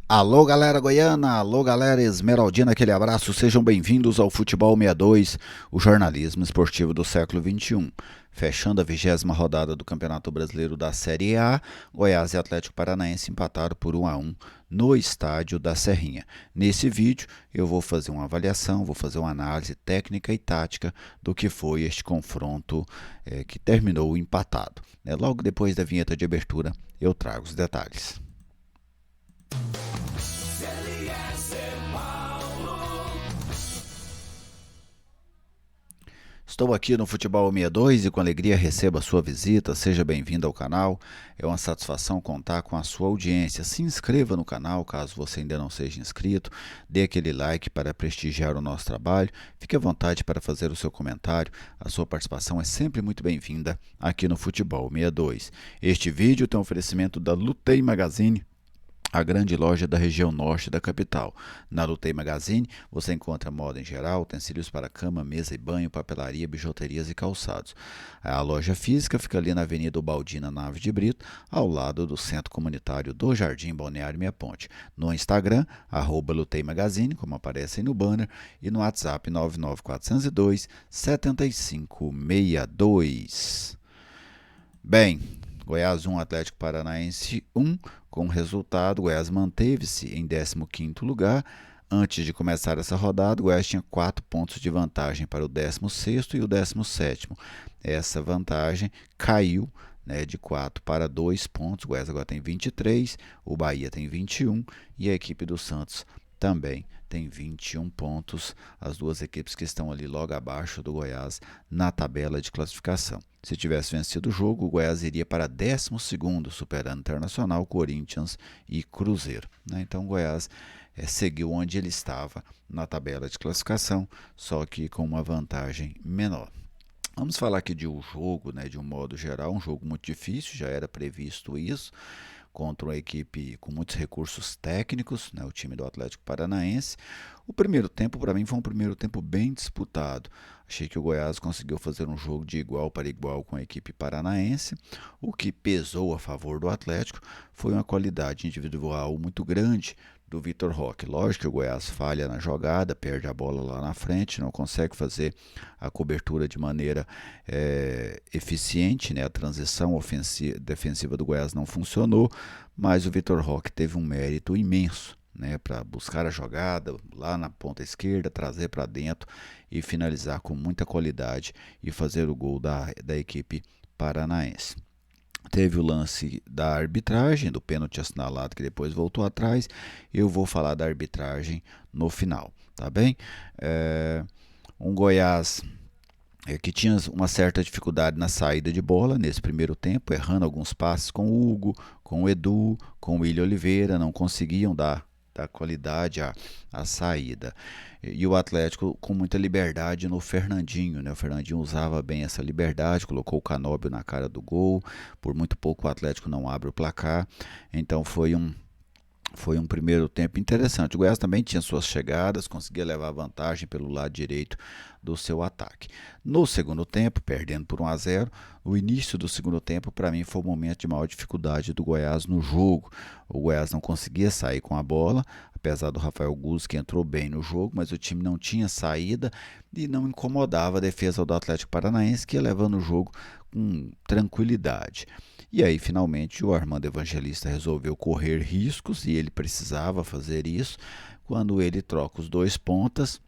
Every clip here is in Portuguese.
Alô galera goiana, alô galera esmeraldina, aquele abraço, sejam bem-vindos ao Futebol 62, o jornalismo esportivo do século XXI. Fechando a 20ª rodada do Campeonato Brasileiro da Série A, Goiás e Atlético Paranaense empataram por 1-1 no estádio da Serrinha. Nesse vídeo eu vou fazer uma avaliação, vou fazer uma análise técnica e tática do que foi este confronto que terminou empatado. Logo depois da vinheta de abertura eu trago os detalhes. Estou aqui no Futebol 62 e com alegria recebo a sua visita. Seja bem-vindo ao canal. É uma satisfação contar com a sua audiência. Se inscreva no canal caso você ainda não seja inscrito. Dê aquele like para prestigiar o nosso trabalho. Fique à vontade para fazer o seu comentário. A sua participação é sempre muito bem-vinda aqui no Futebol 62. Este vídeo tem um oferecimento da Lutei Magazine, a grande loja da região norte da capital. Na Lutei Magazine você encontra moda em geral, utensílios para cama, mesa e banho, papelaria, bijuterias e calçados. A loja física fica ali na Avenida Ubaldina Naves de Brito, ao lado do Centro Comunitário do Jardim Balneário Minha Ponte. No Instagram, @Lutei Magazine, como aparece aí no banner, e no WhatsApp 99402 7562. Bem, Goiás 1, Atlético Paranaense 1, com o resultado, Goiás manteve-se em 15º lugar. Antes de começar essa rodada, o Goiás tinha 4 pontos de vantagem para o 16º e o 17º. Essa vantagem caiu, de 4 para 2 pontos. O Goiás agora tem 23, o Bahia tem 21 e a equipe do Santos também tem 21 pontos, as duas equipes que estão ali logo abaixo do Goiás na tabela de classificação. Se tivesse vencido o jogo, o Goiás iria para 12º, superando Internacional, Corinthians e Cruzeiro. Então o Goiás seguiu onde ele estava na tabela de classificação, só que com uma vantagem menor. Vamos falar aqui de um jogo, de um modo geral, um jogo muito difícil, já era previsto isso, contra uma equipe com muitos recursos técnicos, o time do Atlético Paranaense. O primeiro tempo, para mim, foi um primeiro tempo bem disputado. Achei que o Goiás conseguiu fazer um jogo de igual para igual com a equipe paranaense. O que pesou a favor do Atlético foi uma qualidade individual muito grande do Vitor Roque. Lógico que o Goiás falha na jogada, perde a bola lá na frente, não consegue fazer a cobertura de maneira eficiente, a transição defensiva do Goiás não funcionou, mas o Vitor Roque teve um mérito imenso, para buscar a jogada lá na ponta esquerda, trazer para dentro e finalizar com muita qualidade e fazer o gol da equipe paranaense. Teve o lance da arbitragem, do pênalti assinalado que depois voltou atrás. Eu vou falar da arbitragem no final, tá bem? Um Goiás que tinha uma certa dificuldade na saída de bola nesse primeiro tempo, errando alguns passes com o Hugo, com o Edu, com o William Oliveira, não conseguiam dar qualidade à saída. E o Atlético com muita liberdade no Fernandinho, O Fernandinho usava bem essa liberdade, colocou o Canóbio na cara do gol, por muito pouco o Atlético não abre o placar, então foi um primeiro tempo interessante. O Goiás também tinha suas chegadas, conseguia levar vantagem pelo lado direito do seu ataque. No segundo tempo, perdendo por 1-0, o início do segundo tempo, para mim, foi o momento de maior dificuldade do Goiás no jogo. O Goiás não conseguia sair com a bola, apesar do Rafael Guz, que entrou bem no jogo, mas o time não tinha saída e não incomodava a defesa do Atlético Paranaense, que ia levando o jogo com tranquilidade. E aí, finalmente, o Armando Evangelista resolveu correr riscos, e ele precisava fazer isso, quando ele troca os dois pontas,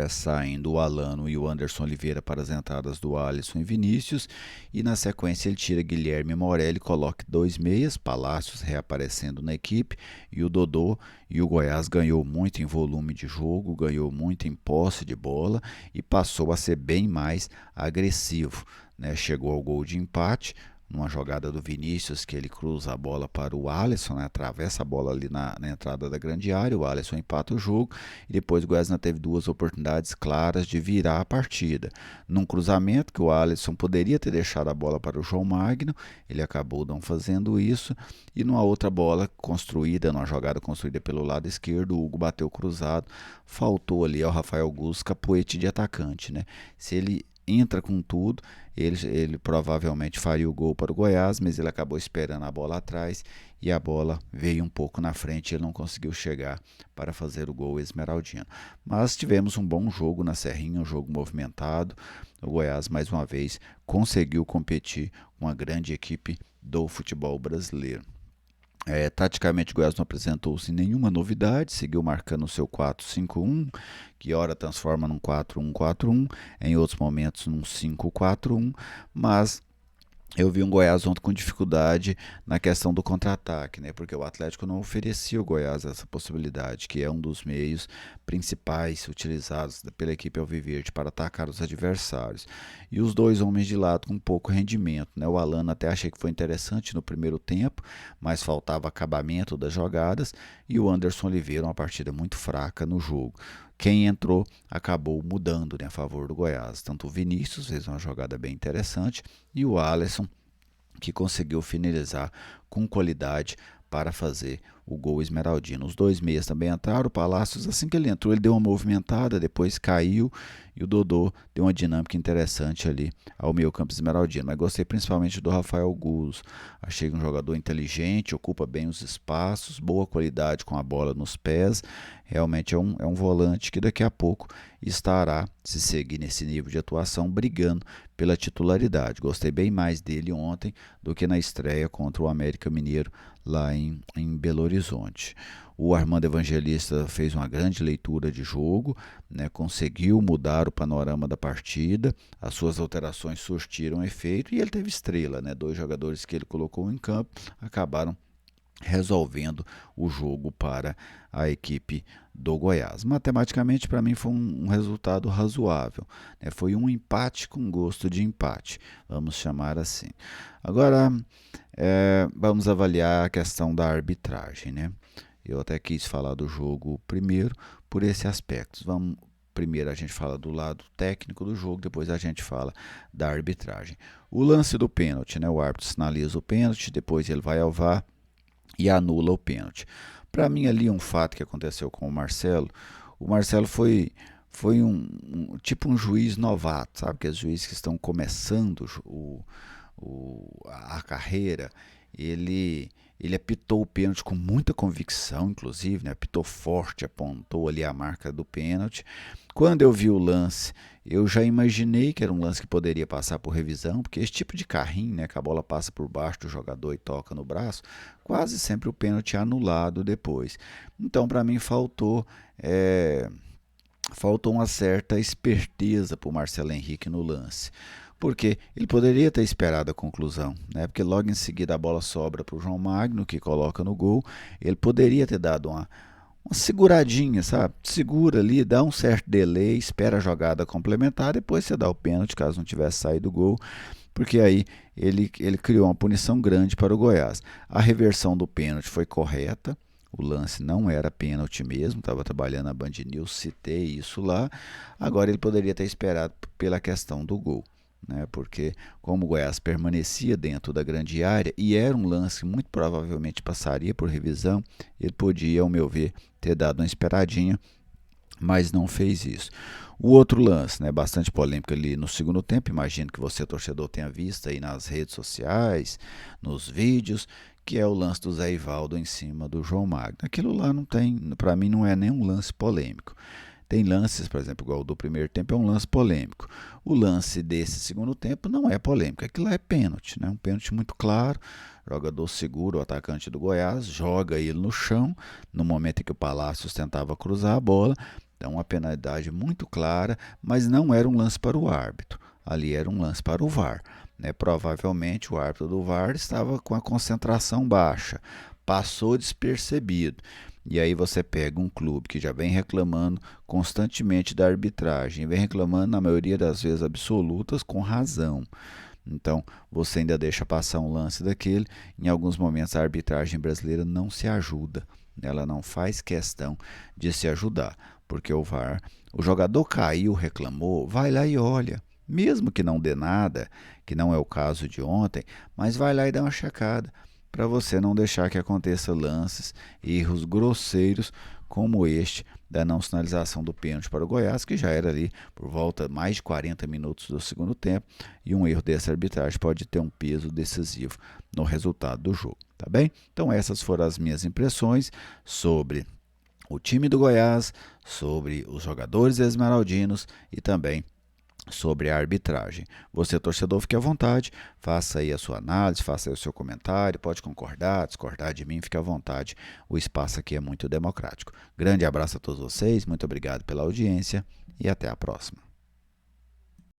saindo o Alano e o Anderson Oliveira para as entradas do Alisson e Vinícius, e na sequência ele tira Guilherme Morelli, coloca 2 meias, Palácios reaparecendo na equipe, e o Dodô, e o Goiás ganhou muito em volume de jogo, ganhou muito em posse de bola e passou a ser bem mais agressivo. Chegou ao gol de empate, numa jogada do Vinícius, que ele cruza a bola para o Alisson, atravessa a bola ali na entrada da grande área, o Alisson empata o jogo, e depois o Goiás teve duas oportunidades claras de virar a partida. Num cruzamento que o Alisson poderia ter deixado a bola para o João Magno, ele acabou não fazendo isso, e numa outra bola construída, numa jogada construída pelo lado esquerdo, o Hugo bateu cruzado, faltou ali ao Rafael Guz capoete de atacante. Se ele entra com tudo. Ele provavelmente faria o gol para o Goiás, mas ele acabou esperando a bola atrás e a bola veio um pouco na frente e ele não conseguiu chegar para fazer o gol esmeraldino. Mas tivemos um bom jogo na Serrinha, um jogo movimentado. O Goiás, mais uma vez, conseguiu competir com a grande equipe do futebol brasileiro. Taticamente, o Goiás não apresentou-se nenhuma novidade, seguiu marcando o seu 4-5-1, que ora transforma num 4-1-4-1, em outros momentos num 5-4-1, mas eu vi um Goiás ontem com dificuldade na questão do contra-ataque, né? Porque o Atlético não oferecia ao Goiás essa possibilidade, que é um dos meios principais utilizados pela equipe alviverde para atacar os adversários. E os dois homens de lado com pouco rendimento, né? O Alano até achei que foi interessante no primeiro tempo, mas faltava acabamento das jogadas, e o Anderson Oliveira uma partida muito fraca no jogo. Quem entrou acabou mudando, né, a favor do Goiás. Tanto o Vinícius fez uma jogada bem interessante e o Alisson, que conseguiu finalizar com qualidade para fazer o gol esmeraldino. Os dois meias também entraram. O Palácios, assim que ele entrou, ele deu uma movimentada, depois caiu, e o Dodô deu uma dinâmica interessante ali ao meio campo esmeraldino. Mas gostei principalmente do Rafael Guzzo. Achei um jogador inteligente, ocupa bem os espaços, boa qualidade com a bola nos pés. Realmente é um volante que daqui a pouco estará, se seguir nesse nível de atuação, brigando pela titularidade. Gostei bem mais dele ontem do que na estreia contra o América Mineiro lá em Belo Horizonte. O Armando Evangelista fez uma grande leitura de jogo, né, conseguiu mudar o panorama da partida, as suas alterações surtiram efeito e ele teve estrela, né, dois jogadores que ele colocou em campo acabaram resolvendo o jogo para a equipe do Goiás. Matematicamente, para mim, foi um resultado razoável, né? Foi um empate com gosto de empate, vamos chamar assim. Agora, vamos avaliar a questão da arbitragem, né? Eu até quis falar do jogo primeiro por esse aspecto. Primeiro a gente fala do lado técnico do jogo, depois a gente fala da arbitragem. O lance do pênalti, né? O árbitro sinaliza o pênalti, depois ele vai ao VAR e anula o pênalti. Para mim ali um fato que aconteceu com o Marcelo foi tipo um juiz novato, sabe, que os juízes que estão começando a carreira, ele apitou o pênalti com muita convicção, inclusive, né? Apitou forte, apontou ali a marca do pênalti. Quando eu vi o lance, eu já imaginei que era um lance que poderia passar por revisão, porque esse tipo de carrinho, né, que a bola passa por baixo do jogador e toca no braço, quase sempre o pênalti é anulado depois. Então, para mim, faltou uma certa esperteza para o Marcelo Henrique no lance. Porque ele poderia ter esperado a conclusão, né? Porque logo em seguida a bola sobra para o João Magno, que coloca no gol. Ele poderia ter dado uma seguradinha, sabe? Segura ali, dá um certo delay, espera a jogada complementar, depois você dá o pênalti, caso não tivesse saído o gol, porque aí ele criou uma punição grande para o Goiás. A reversão do pênalti foi correta, o lance não era pênalti mesmo, estava trabalhando a Band News, citei isso lá. Agora ele poderia ter esperado pela questão do gol, né? Porque como o Goiás permanecia dentro da grande área e era um lance que muito provavelmente passaria por revisão, ele podia, ao meu ver, ter dado uma esperadinha, mas não fez isso. O outro lance, né, bastante polêmico ali no segundo tempo, imagino que você, torcedor, tenha visto aí nas redes sociais, nos vídeos, que é o lance do Zé Ivaldo em cima do João Magno. Aquilo lá não tem, para mim não é nenhum lance polêmico. Tem lances, por exemplo, igual o do primeiro tempo, é um lance polêmico. O lance desse segundo tempo não é polêmico, aquilo é pênalti, né? Um pênalti muito claro. O jogador segura o atacante do Goiás, joga ele no chão, no momento em que o Palácios tentava cruzar a bola. Então, uma penalidade muito clara, mas não era um lance para o árbitro, ali era um lance para o VAR, né? Provavelmente o árbitro do VAR estava com a concentração baixa, passou despercebido. E aí você pega um clube que já vem reclamando constantemente da arbitragem, vem reclamando na maioria das vezes absolutas com razão. Então você ainda deixa passar um lance daquele. Em alguns momentos a arbitragem brasileira não se ajuda, ela não faz questão de se ajudar, porque o VAR, o jogador caiu, reclamou, vai lá e olha. Mesmo que não dê nada, que não é o caso de ontem, mas vai lá e dá uma checada. para você não deixar que aconteça lances e erros grosseiros como este da não sinalização do pênalti para o Goiás, que já era ali por volta de mais de 40 minutos do segundo tempo, e um erro dessa arbitragem pode ter um peso decisivo no resultado do jogo, tá bem? Então essas foram as minhas impressões sobre o time do Goiás, sobre os jogadores esmeraldinos e também sobre a arbitragem. Você, torcedor, fique à vontade, faça aí a sua análise, faça aí o seu comentário, pode concordar, discordar de mim, fique à vontade, o espaço aqui é muito democrático. Grande abraço a todos vocês, muito obrigado pela audiência e até a próxima.